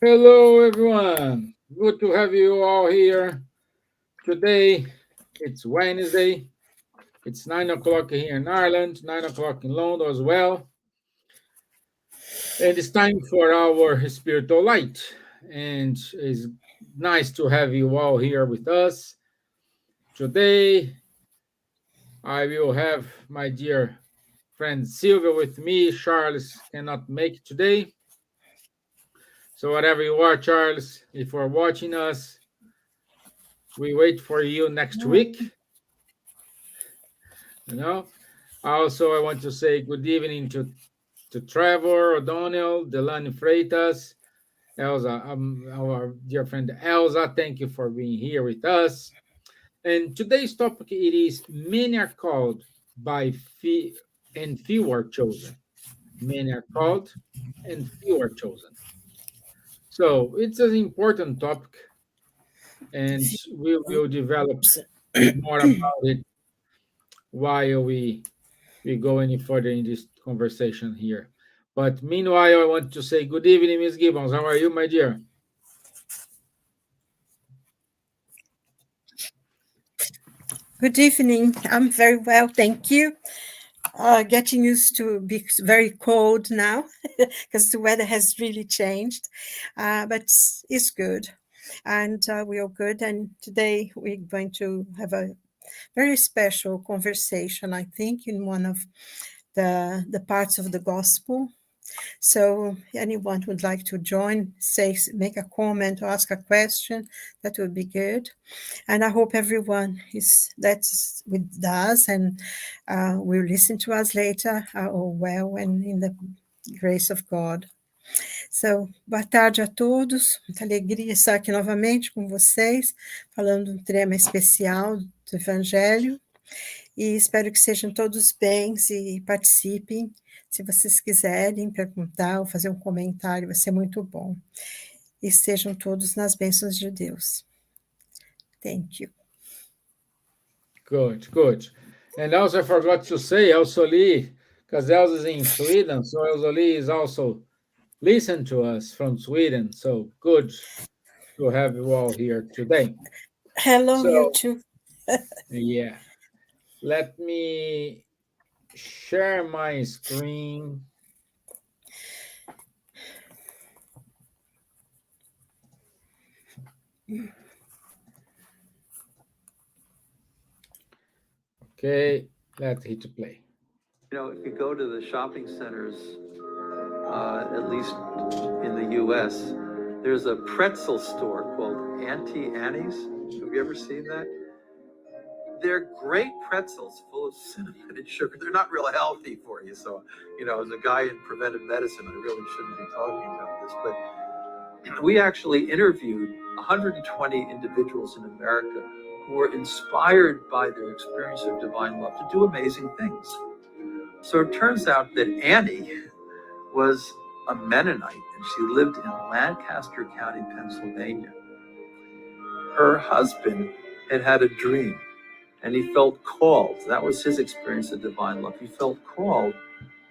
Hello, everyone. Good to have you all here. Today, it's Wednesday. It's 9 o'clock here in Ireland, 9 o'clock in London as well. And it's time for our spiritual light. And it's nice to have you all here with us. Today, I will have my dear friend Silvia with me. Charles cannot make it today. So, whatever you are, Charles, if you're watching us, we wait for you next week. You know. Also, I want to say good evening to Trevor, O'Donnell, Delany Freitas, Elsa, our dear friend Elsa. Thank you for being here with us. And today's topic it is many are called by few and few are chosen. Many are called and few are chosen. So it's an important topic, and we will develop more about it while we go any further in this conversation here. But meanwhile, I want to say good evening, Miss Gibbons. How are you, my dear? Good evening. I'm very well, thank you. Getting used to be very cold now because the weather has really changed, but it's good, and we are good. And today we're going to have a very special conversation, I think, in one of the parts of the gospel. So anyone who'd like to join, say, make a comment or ask a question, that would be good. And I hope everyone is that's with us and will listen to us later, or well, and in the grace of God. So, boa tarde a todos. Muita alegria estar aqui novamente com vocês, falando de um tema especial do Evangelho. E espero que sejam todos bens e participem. Se vocês quiserem perguntar ou fazer um comentário, vai ser muito bom. E sejam todos nas bênçãos de Deus. Thank you. Good, good. And also, I forgot to say, Elsa Lee, because Elsa is in Sweden, so Elsa Lee is also listen to us from Sweden. So good to have you all here today. Hello, you So, too. yeah, let me share my screen. Okay, let's hit play. You know, if you go to the shopping centers, at least in the U.S., there's a pretzel store called Auntie Annie's. Have you ever seen that? They're great pretzels full of cinnamon and sugar. They're not real healthy for you. So, you know, as a guy in preventive medicine, I really shouldn't be talking about this. But we actually interviewed 120 individuals in America who were inspired by their experience of divine love to do amazing things. So it turns out that Annie was a Mennonite and she lived in Lancaster County, Pennsylvania. Her husband had a dream and he felt called. That was his experience of divine love. He felt called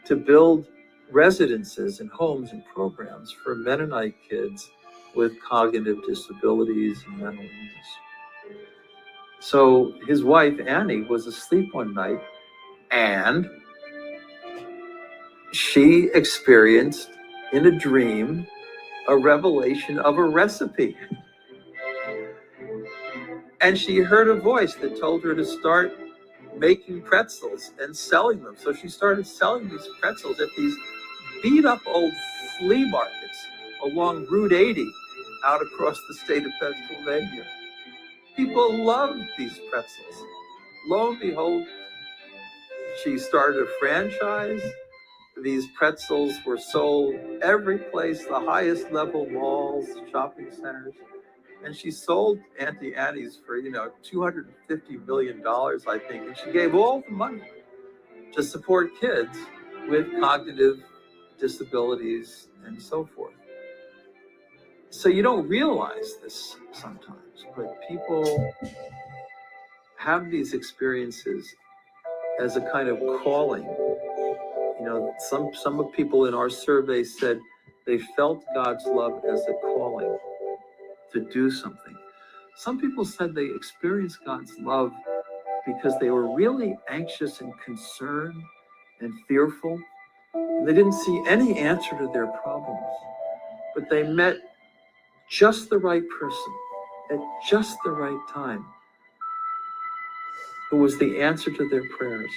to build residences and homes and programs for Mennonite kids with cognitive disabilities and mental illness. So his wife, Annie, was asleep one night and she experienced in a dream a revelation of a recipe. And she heard a voice that told her to start making pretzels and selling them. So she started selling these pretzels at these beat up old flea markets along Route 80 out across the state of Pennsylvania. People loved these pretzels. Lo and behold, she started a franchise. These pretzels were sold every place, the highest level malls, shopping centers. And she sold Auntie Annie's for, $250 million, I think. And she gave all the money to support kids with cognitive disabilities and so forth. So you don't realize this sometimes, but people have these experiences as a kind of calling. Some of people in our survey said They felt God's love as a calling to do something. Some people said they experienced God's love because they were really anxious and concerned and fearful. They didn't see any answer to their problems, but they met just the right person at just the right time who was the answer to their prayers.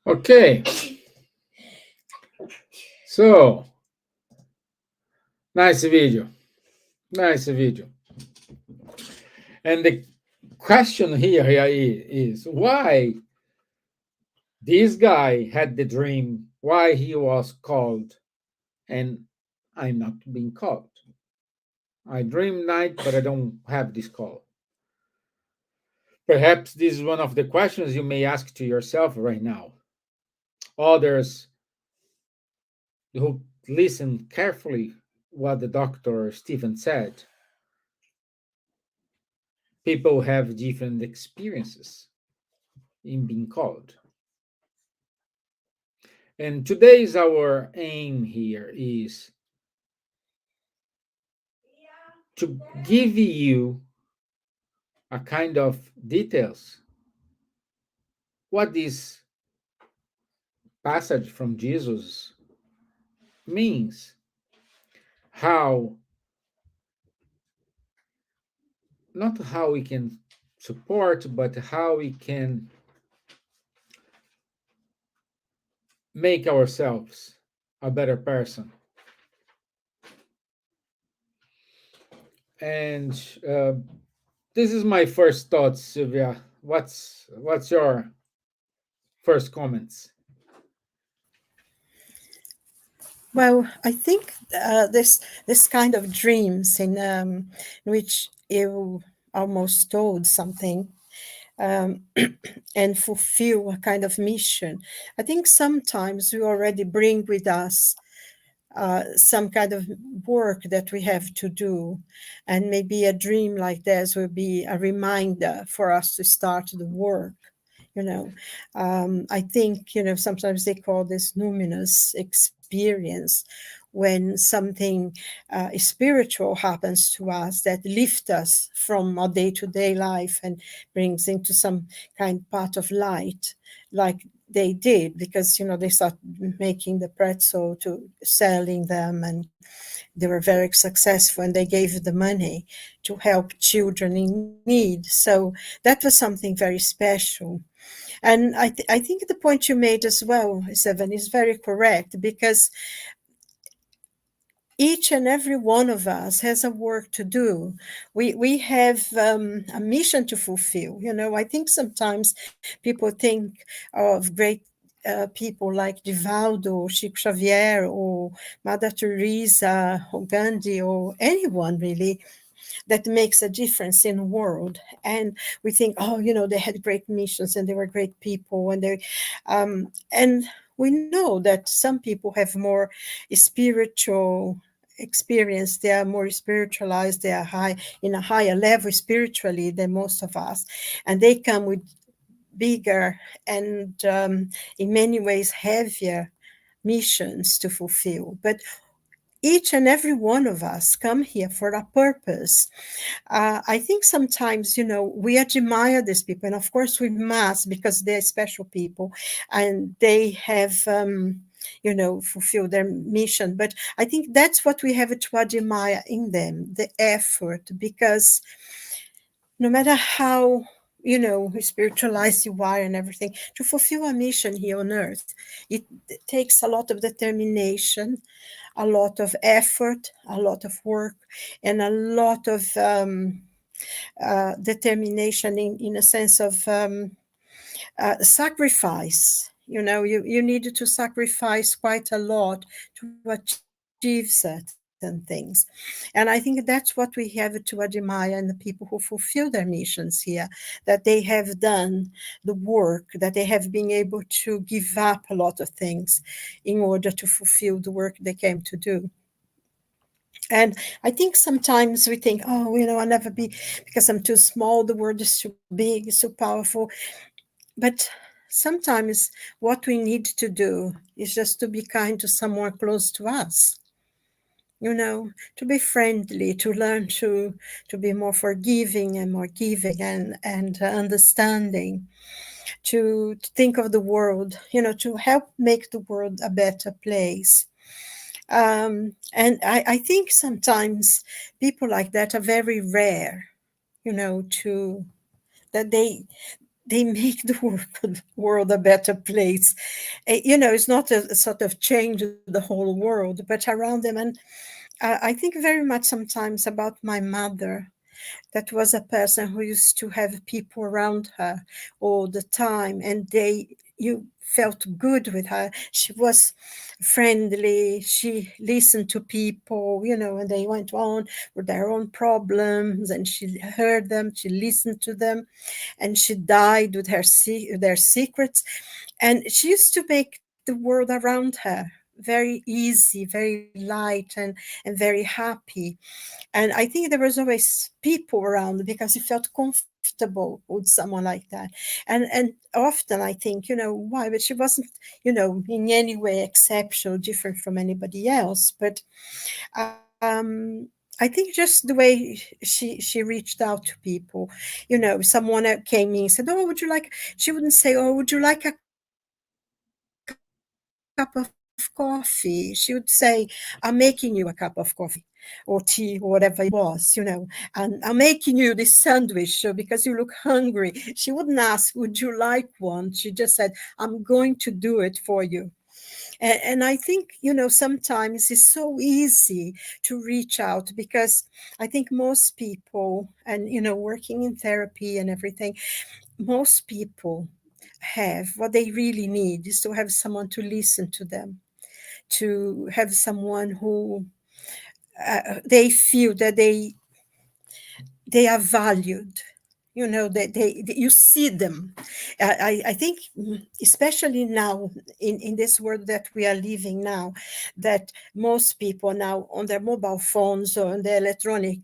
Okay, so nice video, nice video. And the question here is why this guy had the dream, why he was called, and I'm not being called. I dream night, but I don't have this call. Perhaps this is one of the questions you may ask to yourself right now. Others who listen carefully what the doctor Stevan said, people have different experiences in being called. And today's our aim here is to give you a kind of details what this passage from Jesus means, how, not how we can support, but how we can make ourselves a better person. And this is my first thoughts, Silvia. What's your first comments? Well, I think this kind of dreams in which you almost told something um, and fulfill a kind of mission. I think sometimes we already bring with us some kind of work that we have to do, and maybe a dream like this will be a reminder for us to start the work. You know, I think sometimes they call this numinous experience when something spiritual happens to us that lifts us from our day-to-day life and brings into some kind part of light, like they did, because they started making the pretzel to selling them, and they were very successful, and they gave the money to help children in need. So that was something very special. And I think the point you made as well, Stevan, is very correct, because each and every one of us has a work to do. We have a mission to fulfill. I think sometimes people think of great people like Divaldo, Chico Xavier, or Mother Teresa, or Gandhi, or anyone really that makes a difference in the world. And we think, oh, they had great missions and they were great people, and we know that some people have more spiritual experience. They are more spiritualized. They are in a higher level spiritually than most of us, and they come with bigger and in many ways heavier missions to fulfill. But each and every one of us come here for a purpose. I think sometimes, we admire these people, and of course we must, because they're special people and they have, fulfilled their mission. But I think that's what we have to admire in them, the effort, because no matter how, spiritualized you are and everything, to fulfill a mission here on earth, it takes a lot of determination, a lot of effort, a lot of work, and a lot of determination in a sense of sacrifice. You need to sacrifice quite a lot to achieve certain things. And I think that's what we have to admire in the people who fulfill their missions here, that they have done the work, that they have been able to give up a lot of things in order to fulfill the work they came to do. And I think sometimes we think, oh, I'll never be, because I'm too small, the world is too big, it's too powerful. But sometimes what we need to do is just to be kind to someone close to us, to be friendly, to learn to be more forgiving and more giving and understanding, to think of the world, to help make the world a better place. And I think sometimes people like that are very rare, to that they make the world a better place. It's not a sort of change the whole world, but around them. And I think very much sometimes about my mother, that was a person who used to have people around her all the time, and you felt good with her. She was friendly, she listened to people, and they went on with their own problems, and she heard them, she listened to them, and she died with their secrets. And she used to make the world around her very easy, very light, and very happy. And I think there was always people around because you felt comfortable with someone like that. And often I think, why? But she wasn't, in any way exceptional, different from anybody else. But I think just the way she reached out to people, someone came in and said, "Oh, would you like?" She wouldn't say, "Oh, would you like a cup of coffee?" She would say, "I'm making you a cup of coffee." Or tea or whatever it was, and I'm making you this sandwich because you look hungry. She wouldn't ask, "Would you like one?" She just said, "I'm going to do it for you." And I think, sometimes it's so easy to reach out because I think most people, and, working in therapy and everything, most people have what they really need is to have someone to listen to them, to have someone who they feel that they are valued, that you see them. I think, especially now in this world that we are living now, that most people now on their mobile phones or on their electronic,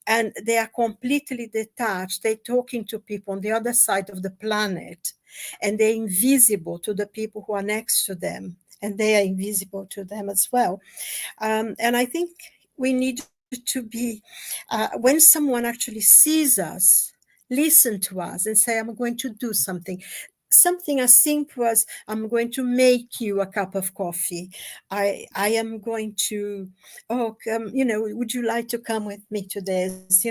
and they are completely detached. They're talking to people on the other side of the planet, and they're invisible to the people who are next to them, and they are invisible to them as well. And I think we need to be, when someone actually sees us, listen to us and say, "I'm going to do something as simple as, I'm going to make you a cup of coffee. I am going to, oh, would you like to come with me to this?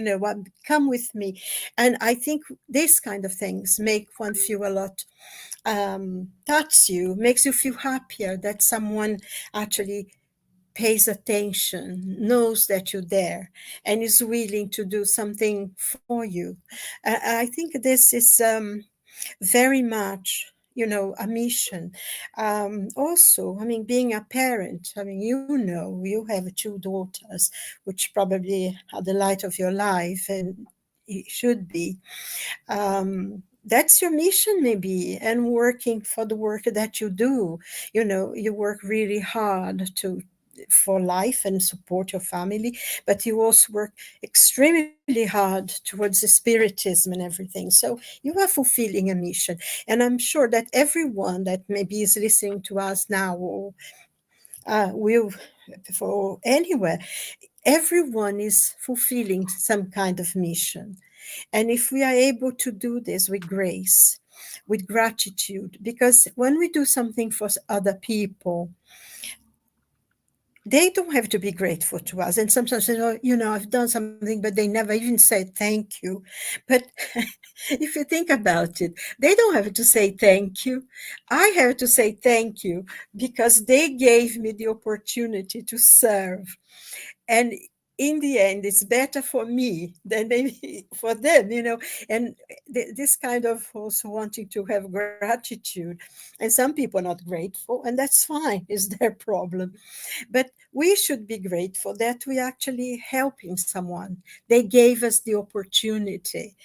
Come with me." And I think these kind of things make one feel a lot, touch you, makes you feel happier that someone actually pays attention, knows that you're there, and is willing to do something for you. I think this is very much, a mission. Also, I mean, being a parent, I mean, you have two daughters, which probably are the light of your life, and it should be. That's your mission, maybe, and working for the work that you do. You work really hard for life and support your family, but you also work extremely hard towards the spiritism and everything. So you are fulfilling a mission. And I'm sure that everyone that maybe is listening to us now, or will, for anywhere, everyone is fulfilling some kind of mission. And if we are able to do this with grace, with gratitude, because when we do something for other people, they don't have to be grateful to us. And sometimes they say, "Oh, I've done something," but they never even say thank you. But if you think about it, they don't have to say thank you. I have to say thank you because they gave me the opportunity to serve. And in the end, it's better for me than maybe for them, and this kind of also wanting to have gratitude. And some people are not grateful, and that's fine, it's their problem. But we should be grateful that we actually helping someone. They gave us the opportunity.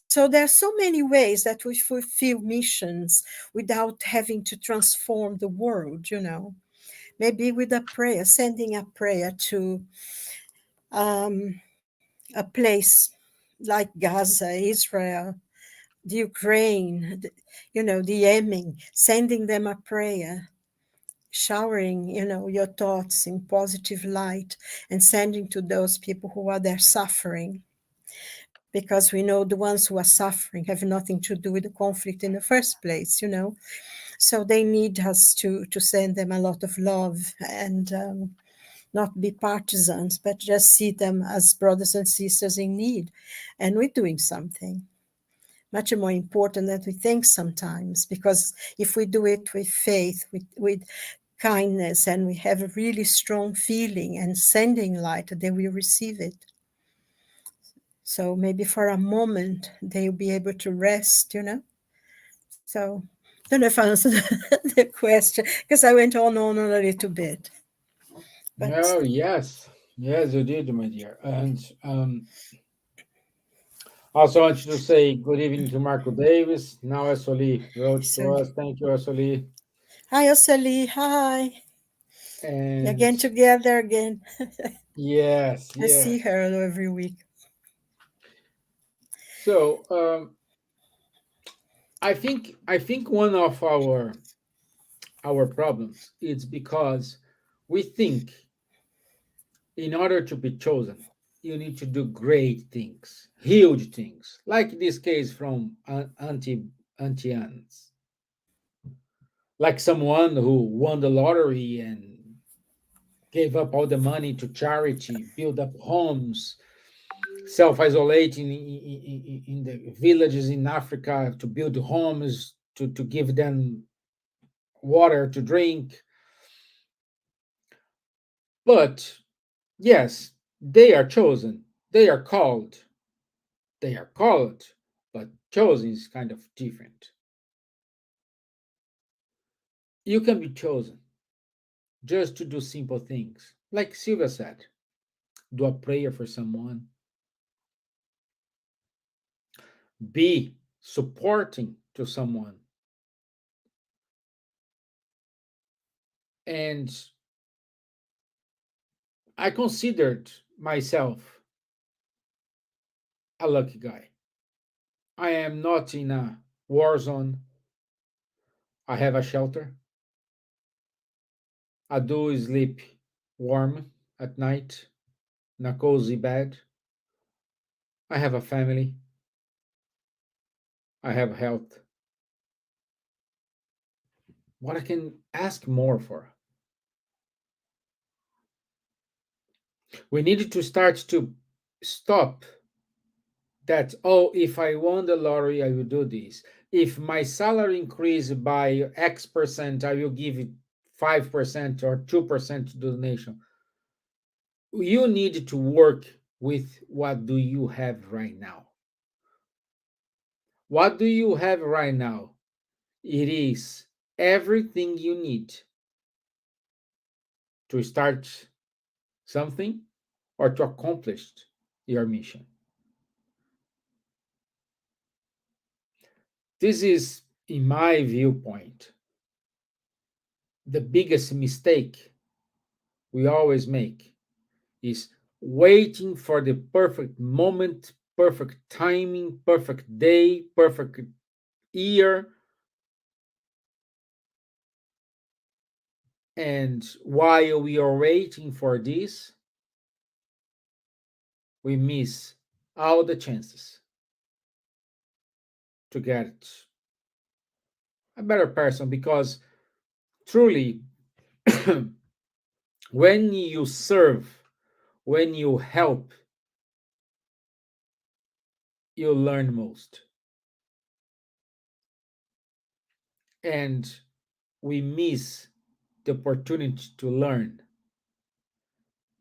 So there are so many ways that we fulfill missions without having to transform the world, maybe with a prayer, sending a prayer to a place like Gaza, Israel, the Ukraine, the Yemen, sending them a prayer, showering, your thoughts in positive light and sending to those people who are there suffering. Because we know the ones who are suffering have nothing to do with the conflict in the first place. So they need us to send them a lot of love and not be partisans, but just see them as brothers and sisters in need. And we're doing something much more important than we think sometimes, because if we do it with faith, with kindness, and we have a really strong feeling and sending light, they will receive it. So maybe for a moment they'll be able to rest. So I don't know if I answered the question, because I went on a little bit. But Oh, yes. Yes, you did, my dear. And also, I want you to say good evening to Marco Davis. Now, Esoli wrote to so, us. Thank you, Esoli. hi, Osali. Hi. And Again together again. yes, I see yes. her every week. So, I think one of our problems is because we think in order to be chosen, you need to do great things, huge things, like this case from Antians, like someone who won the lottery and gave up all the money to charity, build up homes, self-isolating in the villages in Africa to build homes, to give them water to drink. But yes, they are chosen, they are called, they are called, but chosen is kind of different. You can be chosen just to do simple things. Like Silvia said, do a prayer for someone, be supporting to someone. And I considered myself a lucky guy. I am not in a war zone. I have a shelter. I do sleep warm at night in a cozy bed. I have a family. I have health. What I can ask more for? We needed to start to stop that. Oh, if I won the lottery, I will do this. If my salary increased by X%, I will give it 5% or 2% to the nation. You need to work with what do you have right now. What do you have right now? It is everything you need to start something or to accomplish your mission. This is, in my viewpoint, the biggest mistake we always make is waiting for the perfect moment, perfect timing, perfect day, perfect year. And while we are waiting for this, we miss all the chances to get a better person, because truly, when you serve, when you help, you learn most. And we miss the opportunity to learn,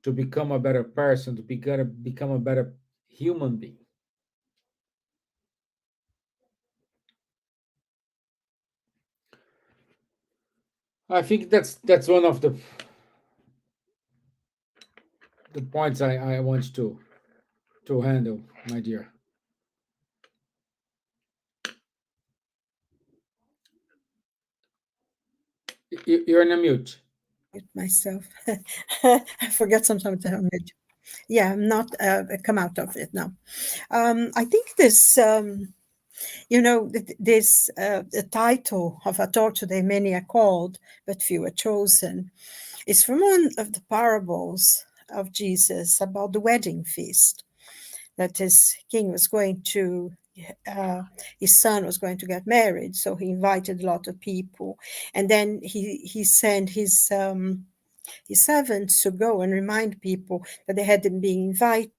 to become a better person, to become a better human being. I think that's one of the points I want to handle, my dear. You're in a mute. Mute myself. I forget sometimes to unmute. Yeah, I'm not come out of it now. I think this. This the title of a talk today, many are called, but few are chosen. It's from one of the parables of Jesus about the wedding feast that his king was going to. His son was going to get married, so he invited a lot of people, and then he sent his servants to go and remind people that they hadn't been invited,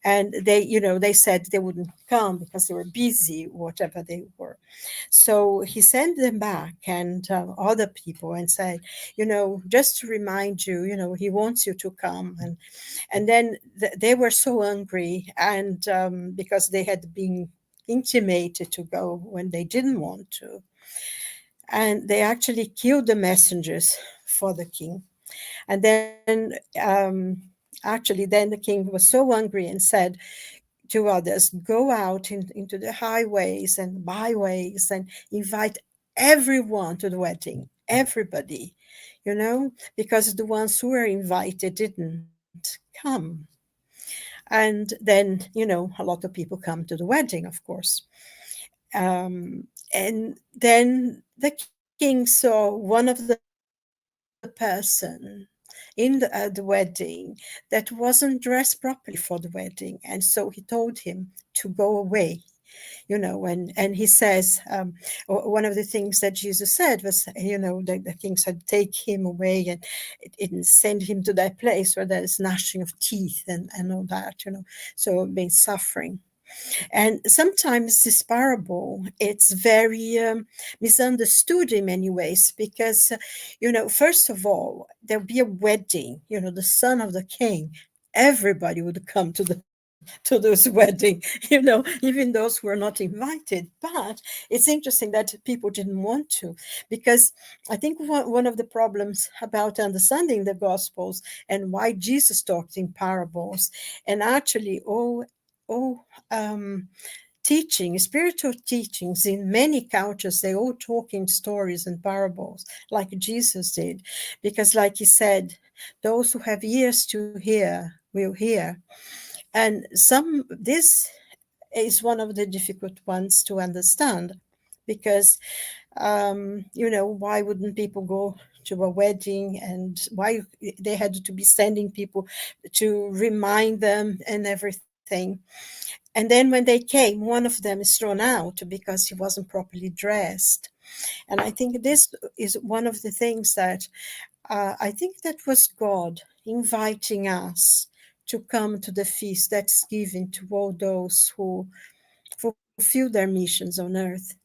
and they said they wouldn't come because they were busy, whatever they were. So he sent them back and other people and said, just to remind you, he wants you to come. And then they were so angry, and because they had been intimated to go when they didn't want to, and they actually killed the messengers for the king. And then actually then the king was so angry and said to others, go out into the highways and byways and invite everyone to the wedding, everybody, because the ones who were invited didn't come. And then, a lot of people come to the wedding, of course. And then the king saw one of the person in the wedding that wasn't dressed properly for the wedding, and so he told him to go away. And he says, one of the things that Jesus said was, the king said, take him away and send him to that place where there's gnashing of teeth and all that, so being suffering. And sometimes this parable, it's very misunderstood in many ways because, first of all, there'll be a wedding, the son of the king. Everybody would come to this wedding, even those who were not invited. But it's interesting that people didn't want to, because I think one of the problems about understanding the Gospels and why Jesus talked in parables, and actually all spiritual teachings in many cultures, they all talk in stories and parables like Jesus did, because like he said, those who have ears to hear will hear. And this is one of the difficult ones to understand, because why wouldn't people go to a wedding, and why they had to be sending people to remind them and everything. And then when they came, one of them is thrown out because he wasn't properly dressed. And I think this is one of the things that I think that was God inviting us to come to the feast that's given to all those who fulfill their missions on earth,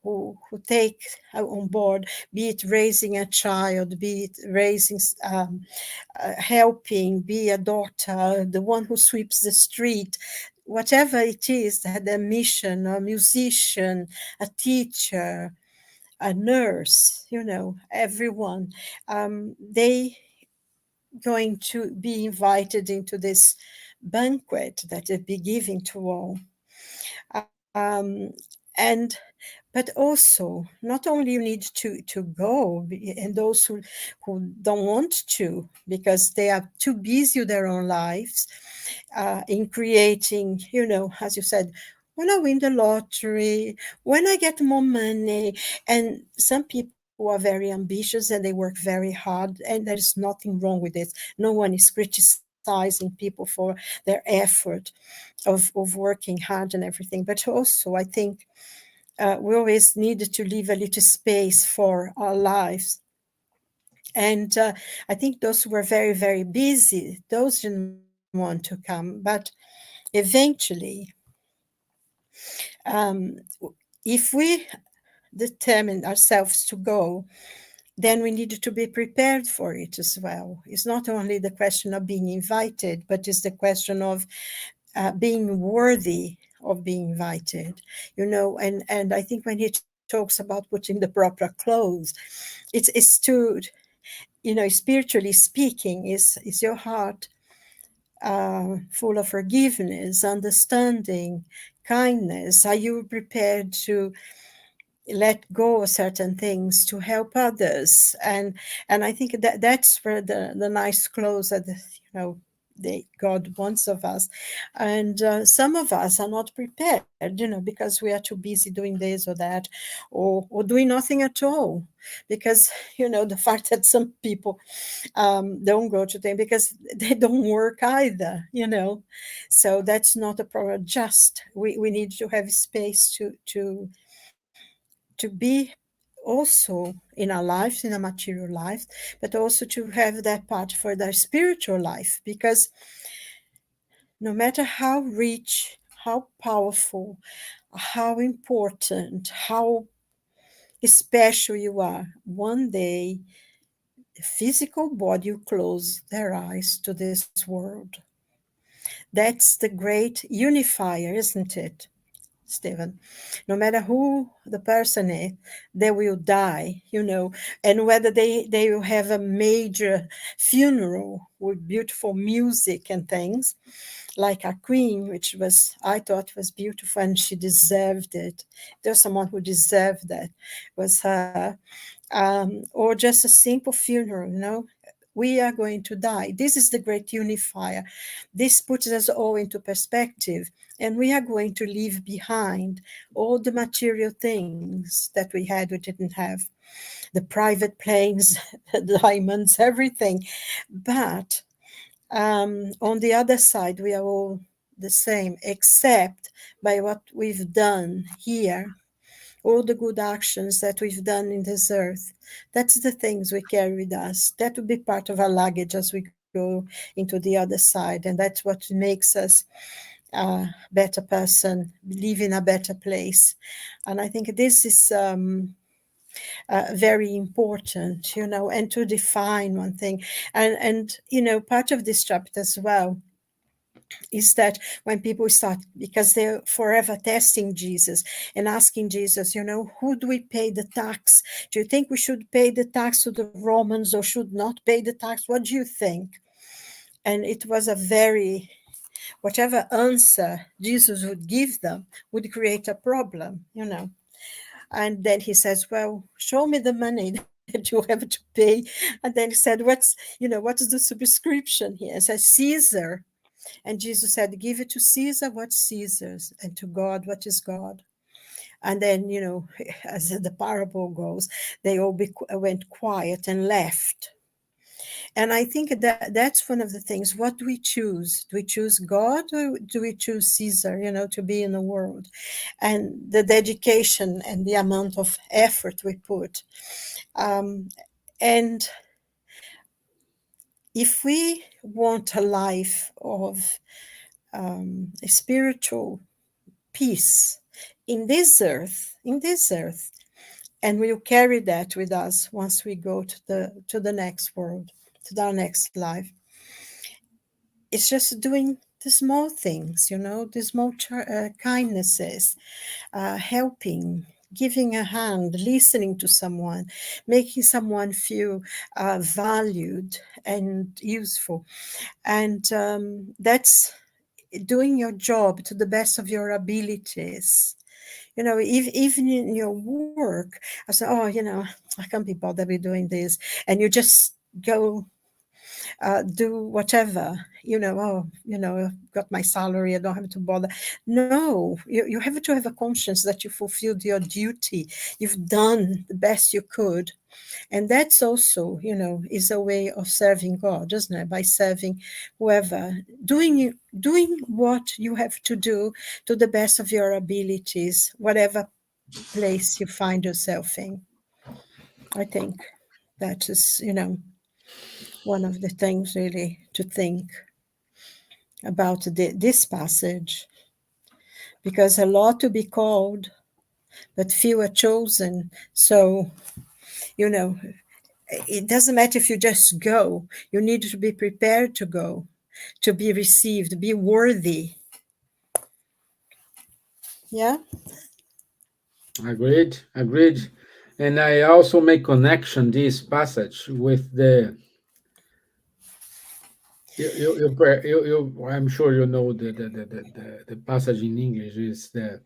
who take on board, be it raising a child, be it raising, helping, be a daughter, the one who sweeps the street, whatever it is, that a mission, a musician, a teacher, a nurse, everyone, they going to be invited into this banquet that will be given to all. And but also, not only you need to go, and those who don't want to because they are too busy with their own lives, in creating, as you said, when I win the lottery, when I get more money. And some people are very ambitious and they work very hard, and there is nothing wrong with it. No one is criticizing people for their effort of working hard and everything. But also, I think we always need to leave a little space for our lives. And I think those who were very, very busy, those didn't want to come. But eventually, if we determine ourselves to go, then we need to be prepared for it as well. It's not only the question of being invited, but it's the question of being worthy of being invited, and I think when he talks about putting the proper clothes, it's to, spiritually speaking, is your heart full of forgiveness, understanding, kindness? Are you prepared to let go of certain things to help others? And I think that's where the nice clothes are, God wants of us. And some of us are not prepared, because we are too busy doing this or that, or doing nothing at all. Because, the fact that some people don't go to them because they don't work either, So that's not a problem. Just we need to have space to be also in our lives, in our material life, but also to have that part for their spiritual life. Because no matter how rich, how powerful, how important, how special you are, one day the physical body will close their eyes to this world. That's the great unifier, isn't it, Stevan? No matter who the person is, they will die, and whether they will have a major funeral with beautiful music and things, like a queen, which I thought was beautiful, and she deserved it. There's someone who deserved that, was her. Or just a simple funeral, we are going to die. This is the great unifier. This puts us all into perspective, and we are going to leave behind all the material things that we had, we didn't have, the private planes, the diamonds, everything. But on the other side, we are all the same, except by what we've done here, all the good actions that we've done in this earth. That's the things we carry with us. That will be part of our luggage as we go into the other side. And that's what makes us a better person, live in a better place. And I think this is very important, and to define one thing. And part of this chapter as well is that when people start, because they're forever testing Jesus and asking Jesus, who do we pay the tax? Do you think we should pay the tax to the Romans or should not pay the tax? What do you think? And it was a very, whatever answer Jesus would give them would create a problem. And then he says, well, show me the money that you have to pay. And then he said, what is the subscription here? It says Caesar. And Jesus said, give it to Caesar what's Caesar's, and to God what is God. And then, as the parable goes, they all went quiet and left. And I think that that's one of the things. What do we choose? Do we choose God or do we choose Caesar, to be in the world? And the dedication and the amount of effort we put. And if we want a life of a spiritual peace in this earth, and we'll carry that with us once we go to the next world, to our next life. It's just doing the small things, the small kindnesses, helping, giving a hand, listening to someone, making someone feel valued and useful. And that's doing your job to the best of your abilities. Even in your work, I say, I can't be bothered with doing this. And you just go do whatever, I've got my salary, I don't have to bother. No, you have to have a conscience that you fulfilled your duty. You've done the best you could. And that's also, is a way of serving God, isn't it? By serving whoever, doing what you have to do to the best of your abilities, whatever place you find yourself in. I think that is, one of the things really to think about this passage, because a lot to be called, but few are chosen. So, it doesn't matter if you just go. You need to be prepared to go, to be received, be worthy. Yeah. Agreed. And I also make connection this passage with the I'm sure you know the passage in English is the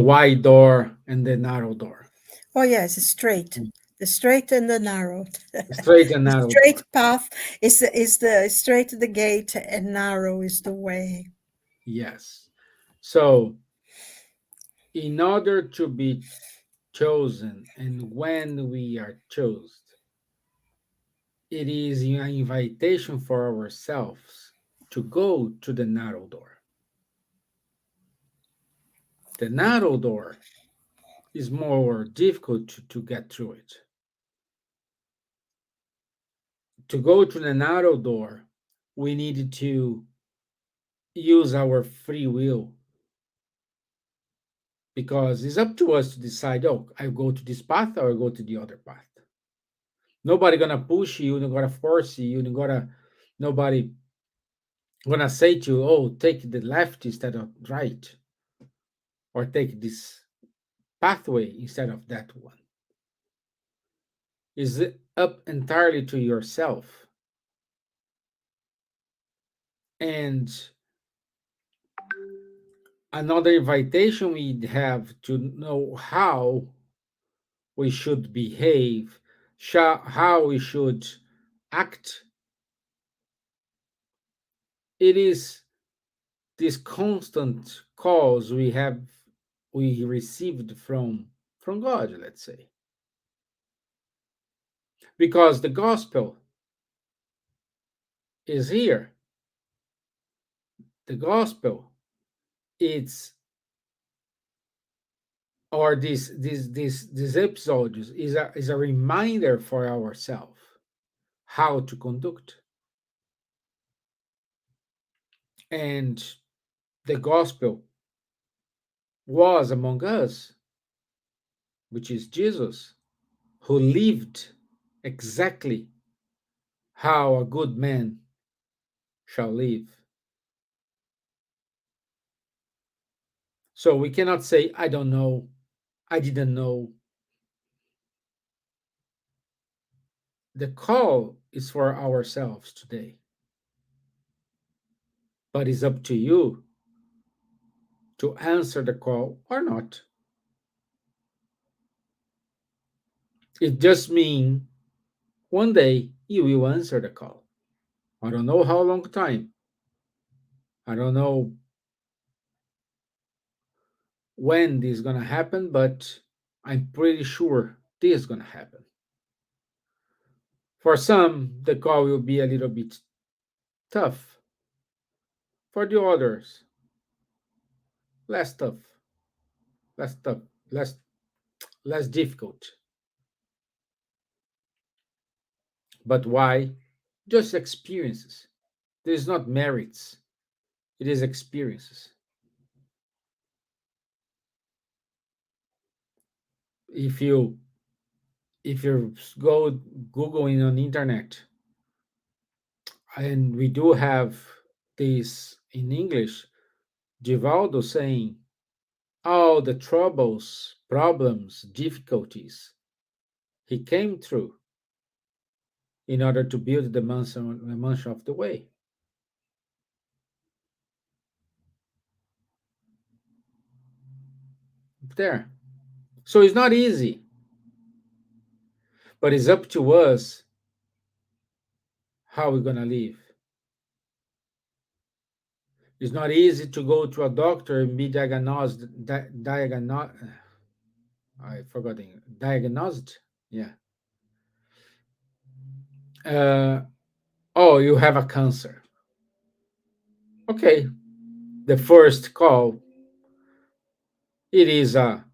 wide door and the narrow door. Oh yes, straight. The straight and the narrow. Straight and The narrow straight door. path is the straight the gate and narrow is the way. Yes. So, in order to be chosen, and when we are chosen, it is an invitation for ourselves to go to the narrow door. The narrow door is more difficult to get through it. To go to the narrow door, we need to use our free will, because it's up to us to decide, oh, I go to this path or I go to the other path. Nobody gonna push you, not gonna force you, nobody gonna say to you, oh, take the left instead of right, or take this pathway instead of that one. Is it up entirely to yourself. And another invitation we have to know how we should behave, how we should act. It is these constant calls we received from God, let's say. Because the gospel is here. The gospel, it's or this episode is a reminder for ourselves how to conduct. And the gospel was among us, which is Jesus, who lived exactly how a good man shall live. So we cannot say, I don't know, I didn't know. The call is for ourselves today, but it's up to you to answer the call or not. It just means one day you will answer the call. I don't know how long time. I don't know when this is gonna happen, but I'm pretty sure this is gonna happen. For some, the call will be a little bit tough. For the others, less tough, less tough, less difficult. But why? Just experiences. There is not merits. It is experiences. If you go googling on internet, and we do have this in English, Givaldo saying all the troubles, problems, difficulties he came through in order to build the mansion of the way. There. So it's not easy, but it's up to us how we're gonna live. It's not easy to go to a doctor and be diagnosed. I forgot diagnosed. Yeah. Uh, oh, you have a cancer. Okay. The first call, it is the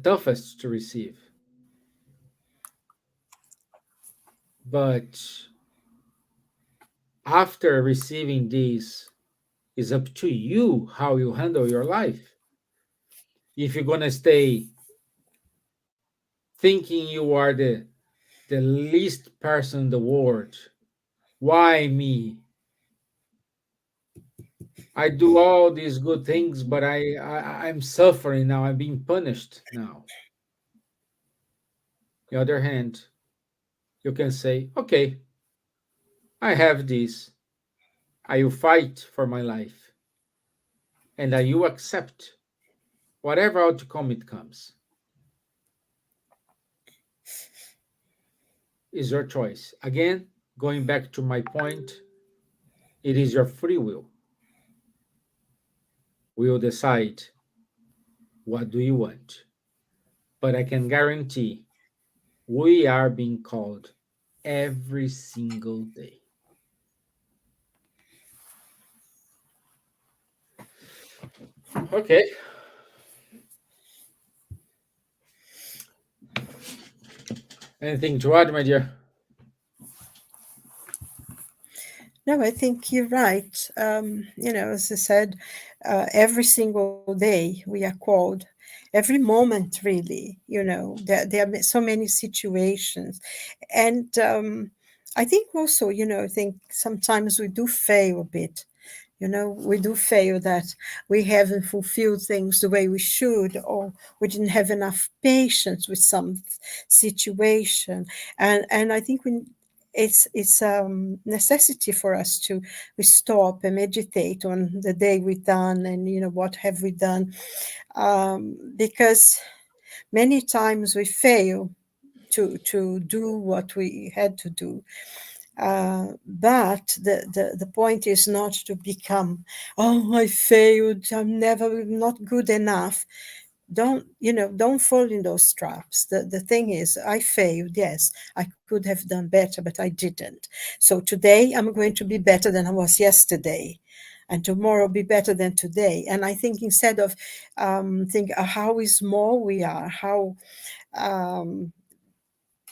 toughest to receive, but after receiving this, it's up to you how you handle your life. If you're gonna stay thinking you are the least person in the world, why me? I do all these good things, but I'm suffering now. I'm being punished now. The other hand, you can say, okay, I have this. I will fight for my life, and I will accept whatever outcome it comes. is your choice. Again, going back to my point, it is your free will. We will decide what do you want. But I can guarantee we are being called every single day. Okay. Anything to add, my dear? No, I think you're right. As I said, every single day we are called, every moment, really. There are so many situations. And I think also, I think sometimes we do fail a bit. We do fail that we haven't fulfilled things the way we should, or we didn't have enough patience with some situation. And I think it's necessity for us to we stop and meditate on the day we've done, and what have we done, because many times we fail to do what we had to do. But the point is not to become, oh, I failed, I'm never not good enough. Don't fall in those traps. The thing is, I failed, yes, I could have done better, but I didn't. So today I'm going to be better than I was yesterday, and tomorrow be better than today. And I think instead of think how small we are, how um,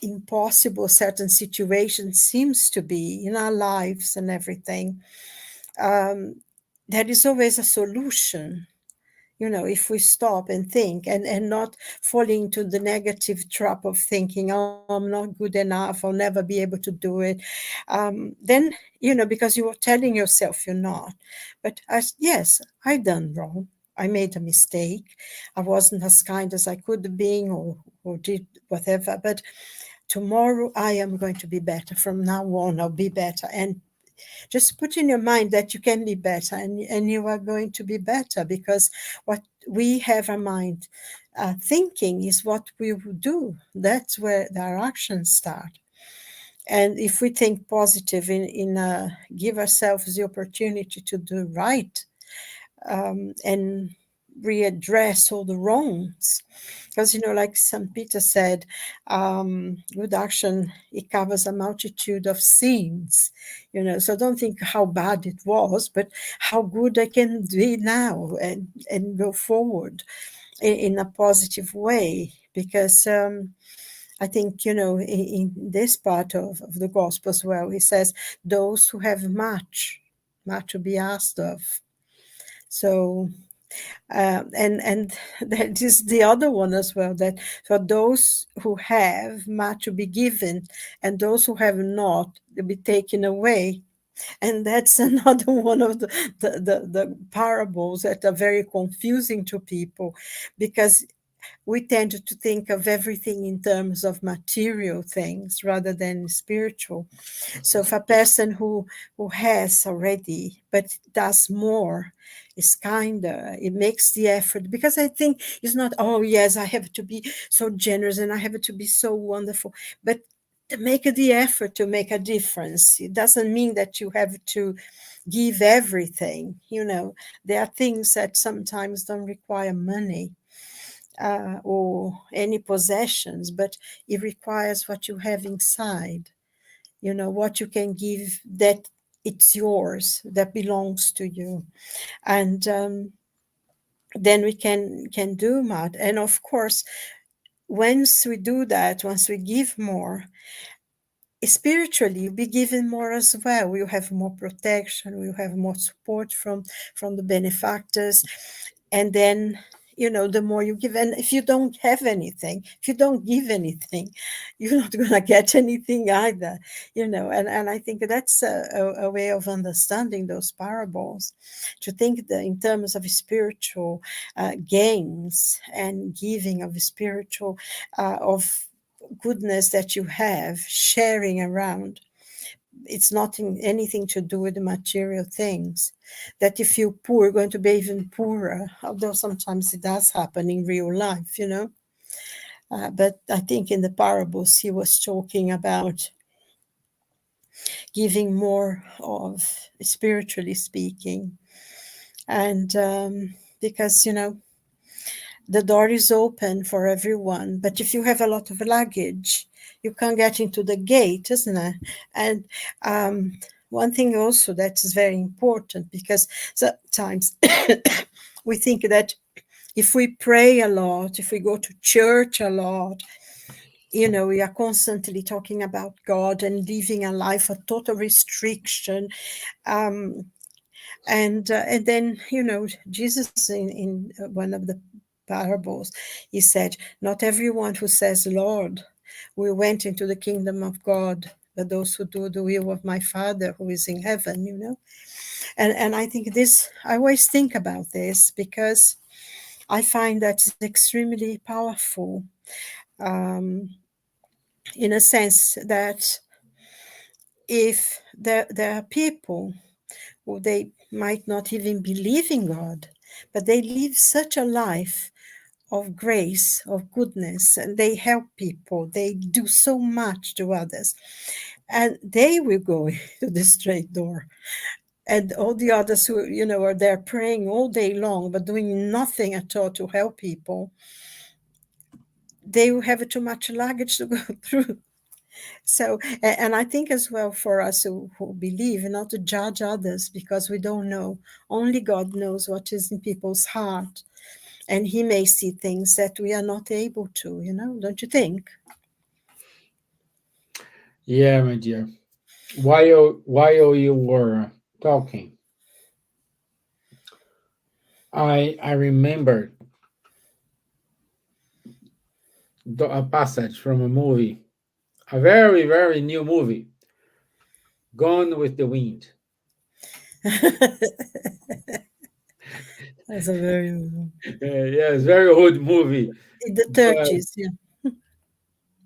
impossible certain situations seems to be in our lives and everything, um, there is always a solution. If we stop and think, and not falling into the negative trap of thinking, oh, I'm not good enough, I'll never be able to do it, then because you are telling yourself you're not. But yes, I done wrong, I made a mistake, I wasn't as kind as I could have been, or did whatever, but tomorrow I am going to be better. From now on, I'll be better. And just put in your mind that you can be better, and you are going to be better, because what we have our mind thinking is what we will do. That's where our actions start. And if we think positive, give ourselves the opportunity to do right, and readdress all the wrongs, because like St. Peter said, good action, it covers a multitude of sins. So don't think how bad it was, but how good I can be now, and go forward in a positive way. Because I think in this part of the gospel as well, he says those who have much to be asked of. So and that is the other one as well, that for those who have much to be given, and those who have not, will be taken away. And that's another one of the parables that are very confusing to people, because we tend to think of everything in terms of material things rather than spiritual. So if a person who has already but does more, is kinder, it makes the effort, because I think it's not, oh yes, I have to be so generous and I have to be so wonderful, but to make the effort to make a difference. It doesn't mean that you have to give everything. There are things that sometimes don't require money, or any possessions, but it requires what you have inside, what you can give, that it's yours, that belongs to you. And then we can do that. And of course, once we do that, once we give more, spiritually you'll be given more as well. We'll have more protection, we'll have more support from the benefactors. And then the more you give, and if you don't have anything, if you don't give anything, you're not going to get anything either. And I think that's a way of understanding those parables, to think that in terms of spiritual gains, and giving of spiritual of goodness that you have, sharing around. It's not anything to do with the material things, that if you're poor, you're going to be even poorer, although sometimes it does happen in real life. But I think in the parables he was talking about giving more of, spiritually speaking, and because the door is open for everyone, but if you have a lot of luggage, you can't get into the gate, isn't it? And one thing also that is very important, because sometimes we think that if we pray a lot, if we go to church a lot, we are constantly talking about God and living a life of total restriction. Um, and then Jesus in one of the parables, he said, not everyone who says Lord will went into the kingdom of God, but those who do the will of my Father who is in heaven. And I think this, I always think about this, because I find that it's extremely powerful, um, in a sense that if there are people who they might not even believe in God, but they live such a life of grace, of goodness, and they help people, they do so much to others, and they will go to the straight door. And all the others who, are there praying all day long, but doing nothing at all to help people, they will have too much luggage to go through. So, and I think as well for us who believe, not to judge others, because we don't know. Only God knows what is in people's heart. And he may see things that we are not able to, don't you think? Yeah, my dear. While you were talking, I remembered a passage from a movie, a very, very new movie, Gone with the Wind. That's a very, Yeah, it's a very old movie, in the but 30s, yeah.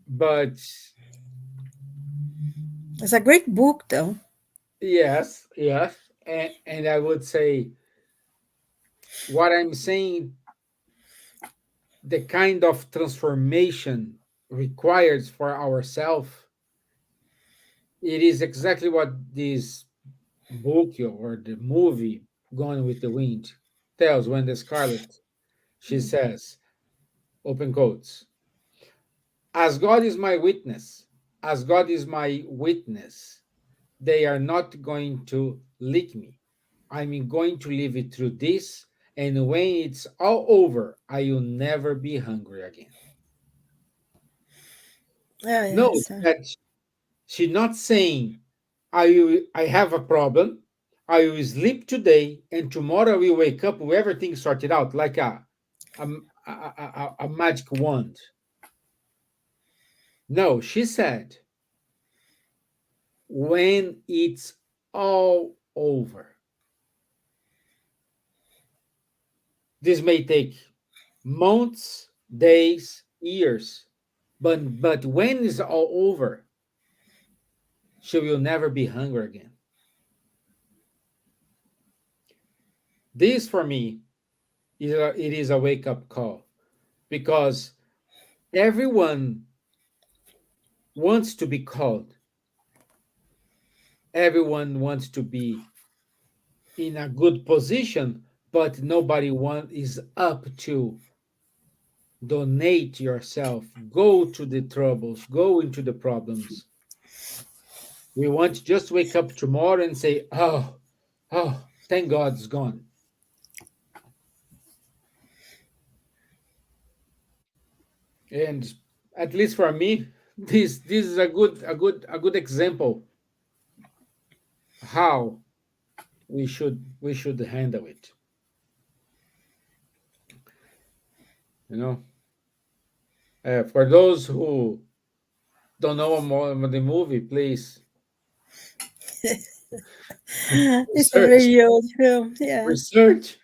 but It's a great book, though. yes, yes, and I would say what I'm saying, the kind of transformation required for ourselves, it is exactly what this book or the movie Gone with the Wind tells. When the Scarlet, she says, open quotes, as God is my witness, as God is my witness, they are not going to lick me. I'm going to live it through this, and when it's all over, I will never be hungry again. Oh, Note yes. that she's not saying, I have a problem, I will sleep today, and tomorrow I will wake up with everything sorted out, like a, a magic wand. No, she said, when it's all over. This may take months, days, years, but when it's all over, she will never be hungry again. This for me it is a wake up call, because everyone wants to be called, everyone wants to be in a good position, but is up to donate yourself, go to the troubles, go into the problems. We want to just wake up tomorrow and say, oh, thank God it's gone. And at least for me, this is a good example how we should handle it. You know, for those who don't know more about the movie, please It's a research, very old film, yeah. research.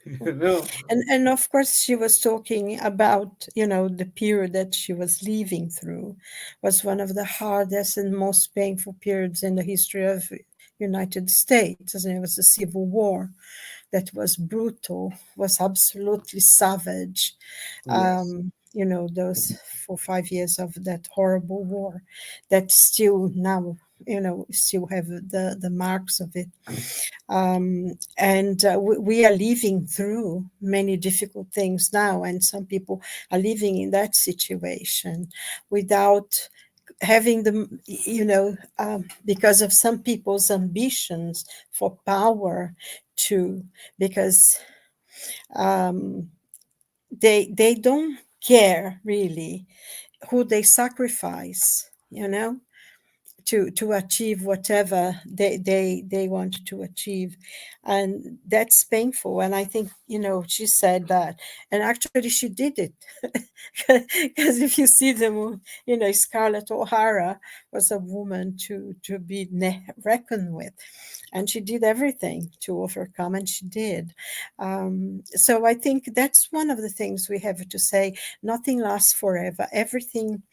you know, And of course she was talking about, the period that she was living through was one of the hardest and most painful periods in the history of United States. As it was the Civil War, that was brutal, was absolutely savage. yes, those 4 5 years of that horrible war that still now, still have the marks of it. And we are living through many difficult things now, and some people are living in that situation without having the, because of some people's ambitions for power too, because um, they don't care really who they sacrifice, to achieve whatever they want to achieve. And that's painful. And I think, she said that, and actually she did it. Because if you see the movie, Scarlett O'Hara was a woman to be reckoned with, and she did everything to overcome, and she did. So I think that's one of the things we have to say. Nothing lasts forever. Everything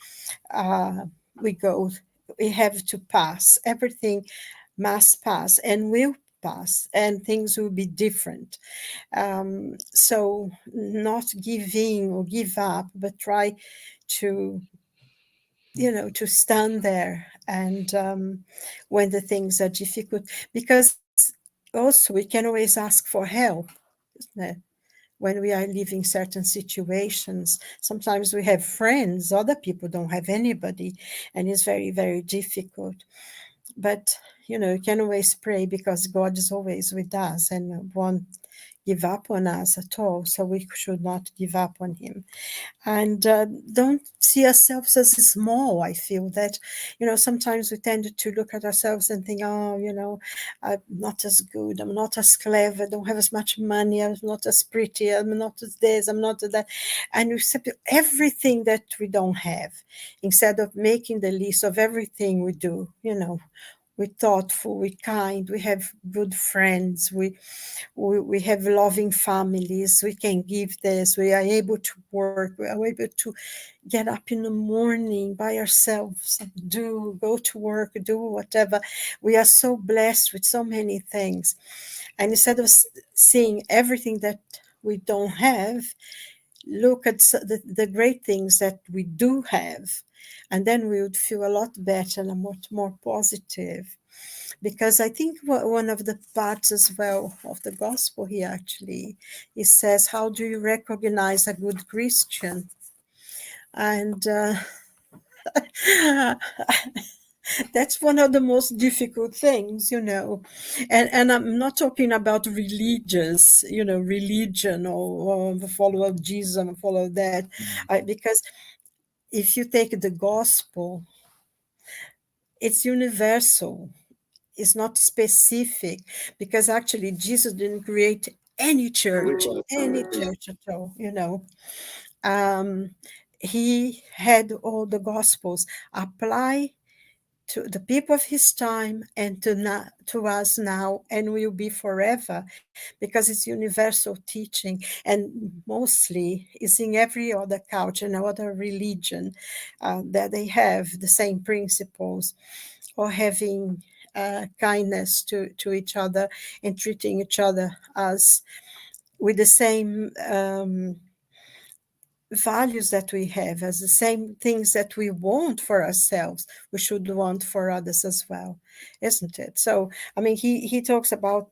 uh, we go, we have to pass. Everything must pass and will pass, and things will be different. So not give in or give up, but try to, to stand there, and when the things are difficult, because also we can always ask for help, isn't it? When we are living certain situations, sometimes we have friends, other people don't have anybody, and it's very, very difficult. But you can always pray, because God is always with us and won't give up on us at all. So we should not give up on him. And don't see ourselves as small. I feel that, sometimes we tend to look at ourselves and think, oh, I'm not as good, I'm not as clever, I don't have as much money, I'm not as pretty, I'm not as this, I'm not as that. And we accept everything that we don't have, instead of making the list of everything we do. We're thoughtful, we're kind, we have good friends, we have loving families, we can give this, we are able to work, we are able to get up in the morning by ourselves, go to work, do whatever. We are so blessed with so many things. And instead of seeing everything that we don't have, look at the great things that we do have, and then we would feel a lot better and much more positive. Because I think one of the parts as well of the gospel here, actually, it says, how do you recognize a good Christian? And that's one of the most difficult things, and I'm not talking about religious, religion, or the follower of Jesus and follow that, because if you take the gospel, it's universal. It's not specific, because actually Jesus didn't create any church at all, Um, he had all the gospels apply to the people of his time and to us now, and will be forever, because it's universal teaching, and mostly is in every other culture and other religion, that they have the same principles, or having kindness to each other, and treating each other as with the same values that we have, as the same things that we want for ourselves, we should want for others as well, isn't it? So, I mean, he talks about,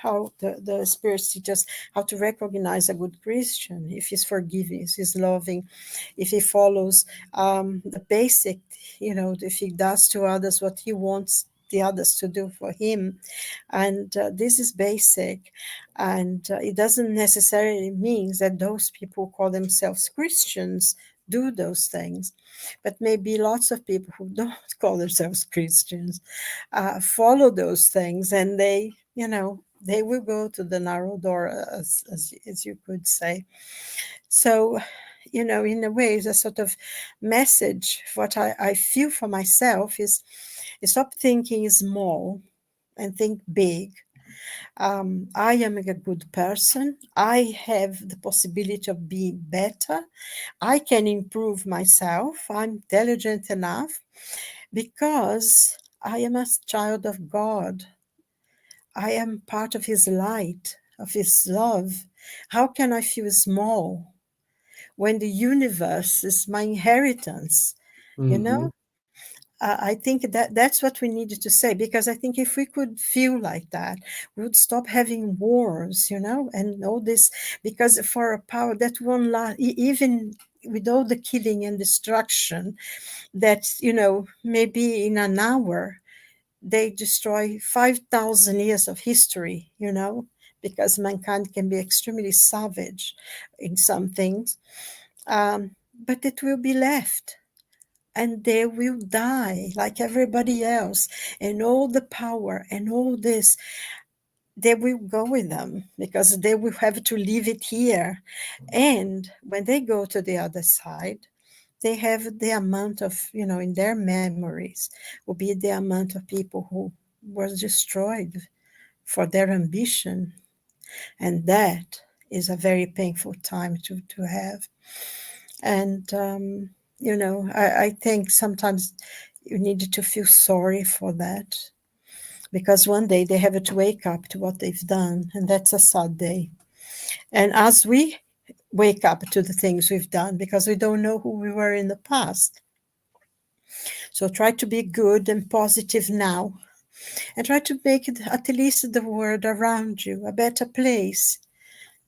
how the Spirit teaches how to recognize a good Christian, if he's forgiving, if he's loving, if he follows the basic, if he does to others what he wants the others to do for him. And this is basic, and it doesn't necessarily mean that those people who call themselves Christians do those things, but maybe lots of people who don't call themselves Christians follow those things, and they will go to the narrow door, as you could say. So, in a way, the sort of message, what I feel for myself is stop thinking small and think big. I am a good person. I have the possibility of being better. I can improve myself. I'm intelligent enough, because I am a child of God. I am part of his light, of his love. How can I feel small when the universe is my inheritance, you Mm-hmm. know? I think that that's what we needed to say, because I think if we could feel like that, we would stop having wars, and all this, because for a power that won't last, even with all the killing and destruction, that, maybe in an hour, they destroy 5,000 years of history, because mankind can be extremely savage in some things. But it will be left, and they will die like everybody else, and all the power and all this, they will go with them, because they will have to leave it here. And when they go to the other side, they have the amount of, in their memories will be the amount of people who was destroyed for their ambition. And that is a very painful time to have. And I think sometimes you need to feel sorry for that, because one day they have to wake up to what they've done, and that's a sad day. And as we wake up to the things we've done, because we don't know who we were in the past, so try to be good and positive now, and try to make it, at least the world around you, a better place,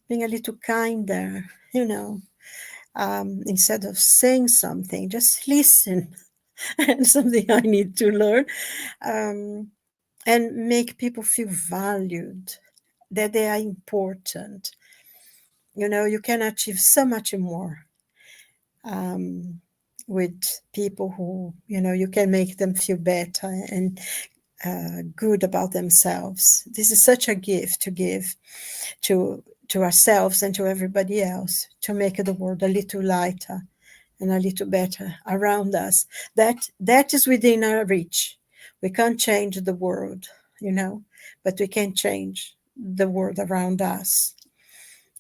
being a little kinder, instead of saying something, just listen. And something I need to learn, um, and make people feel valued, that they are important. You can achieve so much more, um, with people who, you can make them feel better and good about themselves. This is such a gift to give to ourselves and to everybody else, to make the world a little lighter and a little better around us. That is within our reach. We can't change the world, but we can change the world around us.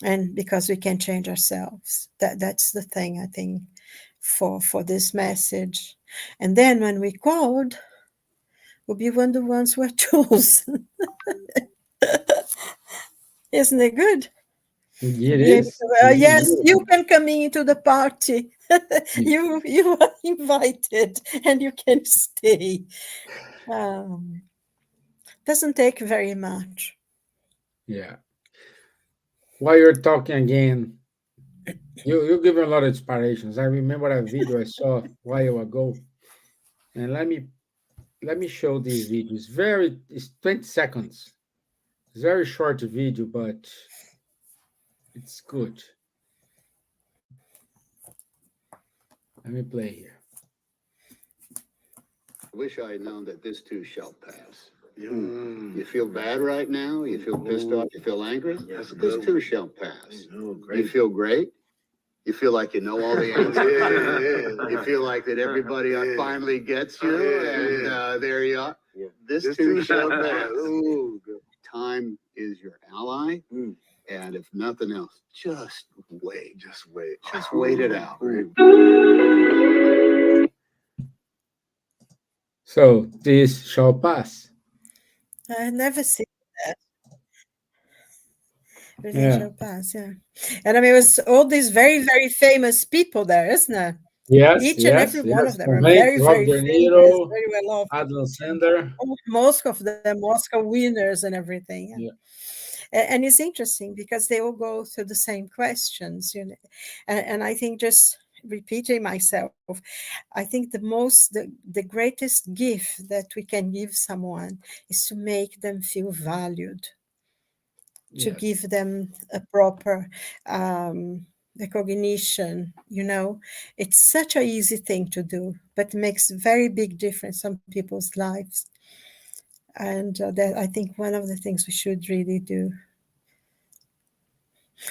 And because we can change ourselves, that's the thing, I think, for this message. And then when we called, we'll be one of the ones who are chosen. Isn't it good? To It be able is. to, It yes, is. you can come into the party. Yeah. You are invited, and you can stay. Um, doesn't take very much. Yeah. While you're talking again, you give me a lot of inspirations. I remember a video I saw a while ago, and let me show this video. It's 20 seconds. It's very short video, but it's good. Let me play here. I wish I had known that this too shall pass. You feel bad right now? You feel pissed off? You feel angry? This too shall pass. You feel great? You feel like you know all the answers. You feel like that everybody finally gets you, and there you are. This too shall pass. Time is your ally, and if nothing else, just wait. Just wait. Just wait it out. So this shall pass. I never seen that. Everything Yeah. shall pass, yeah. And I mean, it was all these very, very famous people there, isn't it? Yes, Each and every yes, one of yes. them Tom are Hanks, very, Robert very De famous, Niro, very well loved. Adam Sandler. Most of them Oscar winners and everything. Yeah. Yeah. And it's interesting because they all go through the same questions, and I think, just repeating myself, I think the greatest gift that we can give someone is to make them feel valued, to give Yes. them a proper recognition. It's such a easy thing to do, but makes very big difference on people's lives. And that, I think, one of the things we should really do,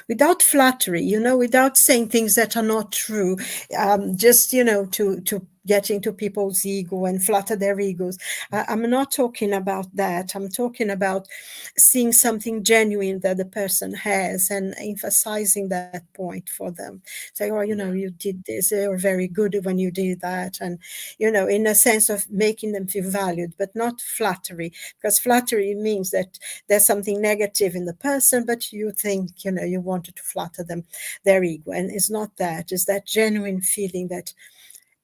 without flattery, without saying things that are not true, just to get into people's ego and flatter their egos. I'm not talking about that. I'm talking about seeing something genuine that the person has and emphasizing that point for them. Say, oh, Yeah. you did this, you're very good when you did that. And, in a sense of making them feel valued, but not flattery, because flattery means that there's something negative in the person, but you think, you wanted to flatter them, their ego. And it's not that, it's that genuine feeling that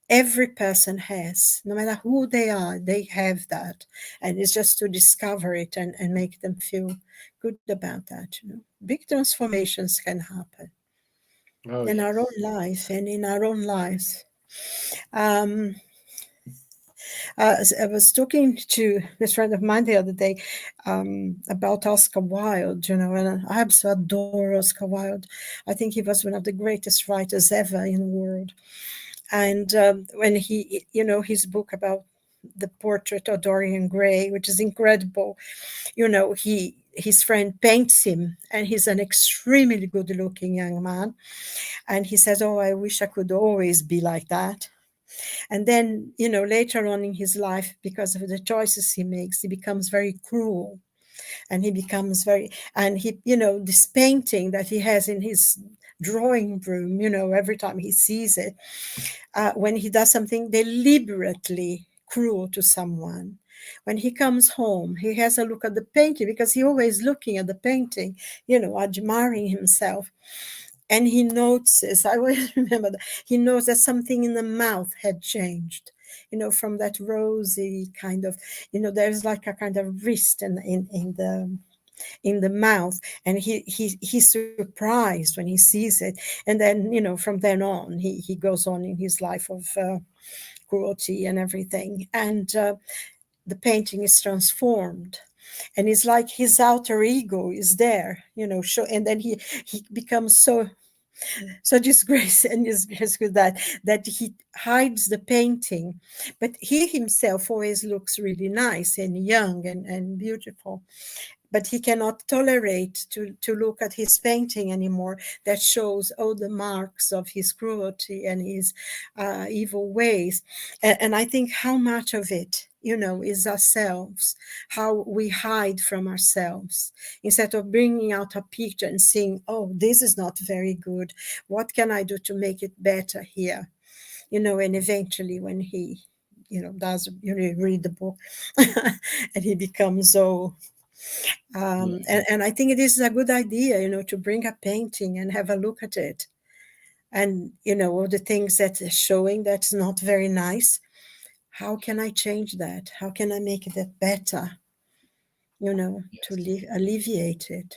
every person has, no matter who they are, they have that. And it's just to discover it and make them feel good about that. Big transformations can happen Oh, in our own yes. life and in our own lives. Um, I was talking to this friend of mine the other day about Oscar Wilde, and I absolutely adore Oscar Wilde. I think he was one of the greatest writers ever in the world. And when his book about the portrait of Dorian Gray, which is incredible, his friend paints him, and he's an extremely good looking young man. And he says, oh, I wish I could always be like that. And then, later on in his life, because of the choices he makes, he becomes very cruel. And he becomes very, and this painting that he has in his drawing room, every time he sees it, when he does something deliberately cruel to someone, when he comes home, he has a look at the painting, because he always looking at the painting, admiring himself. And he notices, I always remember that, he knows that something in the mouth had changed, from that rosy kind of, there's like a kind of wrist in the mouth, and he's surprised when he sees it. And then, from then on, he goes on in his life of cruelty and everything. And the painting is transformed, and it's like his outer ego is there, and then he becomes so disgrace and disgrace with that he hides the painting, but he himself always looks really nice and young and beautiful. But he cannot tolerate to look at his painting anymore, that shows all the marks of his cruelty and his evil ways. And I think how much of it, is ourselves, how we hide from ourselves, instead of bringing out a picture and seeing, oh, this is not very good. What can I do to make it better here? And eventually when he, does, read the book and he becomes so Yeah. and I think it is a good idea, to bring a painting and have a look at it. And, all the things that are showing that's not very nice. How can I change that? How can I make that better, to Yes. alleviate it?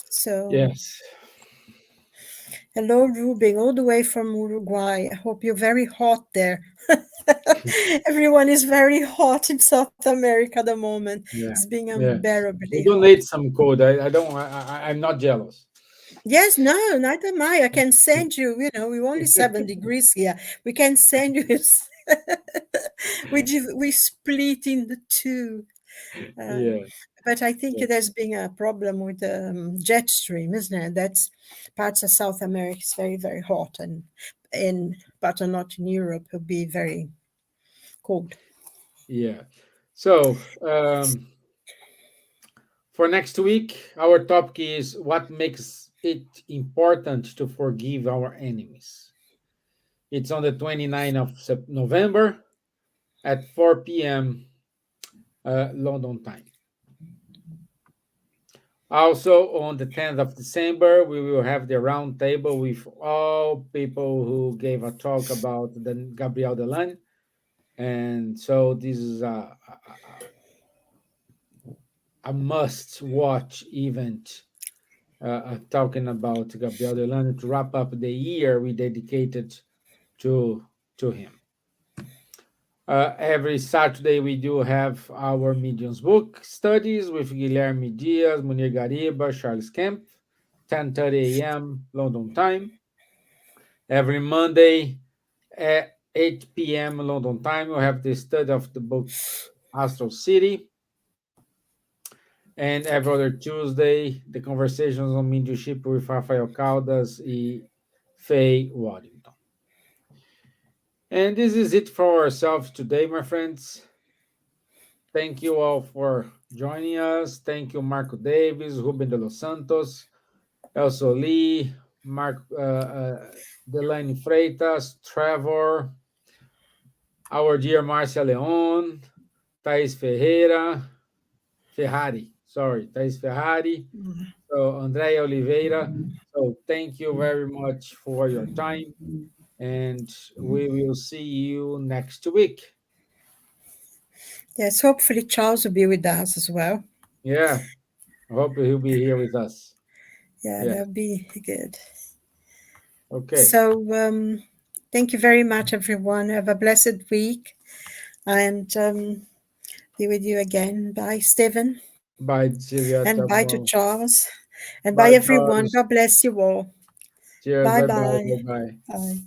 So, Yes. hello, Ruben, all the way from Uruguay. I hope you're very hot there. Everyone is very hot in South America at the moment. Yeah. It's being Yes. unbearably We don't hot. need some code. I don't. I'm not jealous. Yes, no, neither am I. I can send you, we're only 7 degrees here. We can send you, we split in the two. Um, Yeah. but I think Yeah. there's been a problem with the jet stream, isn't it? That's parts of South America is very, very hot, and in but not in Europe will be very cold. Yeah. So, for next week, our topic is what makes it important to forgive our enemies. It's on the 29th of November at 4 p.m. London time. Also, on the 10th of December, we will have the round table with all people who gave a talk about the Gabriel Delan. And so this is a must watch event talking about Gabriel Delan to wrap up the year we dedicated to, to him. Every Saturday, we do have our Mediums book studies with Guilherme Dias, Munir Gariba, Charles Kempf, 10:30 a.m. London time. Every Monday at 8 p.m. London time, we have the study of the book Astral City. And every other Tuesday, the conversations on mediumship with Rafael Caldas and Faye Waddington. And this is it for ourselves today, my friends. Thank you all for joining us. Thank you, Marco Davis, Ruben de los Santos, Elsa Lee, Delaney Freitas, Trevor, our dear Marcia Leon, Thais Ferrari, sorry, Thais Ferrari, so Andrea Oliveira. So thank you very much for your time, and we will see you next week. Yes, hopefully Charles will be with us as well. Yeah, I hope he'll be here with us. Yeah, Yeah, that'll be good. okay. So, thank you very much, everyone. Have a blessed week, and be with you again. Bye, Stevan, Bye, Silvia. and Tá bye to bom. Charles, and bye, Bye, everyone. Charles. God bless you all. Cheers. Bye Bye, bye, bye. bye, bye. Bye.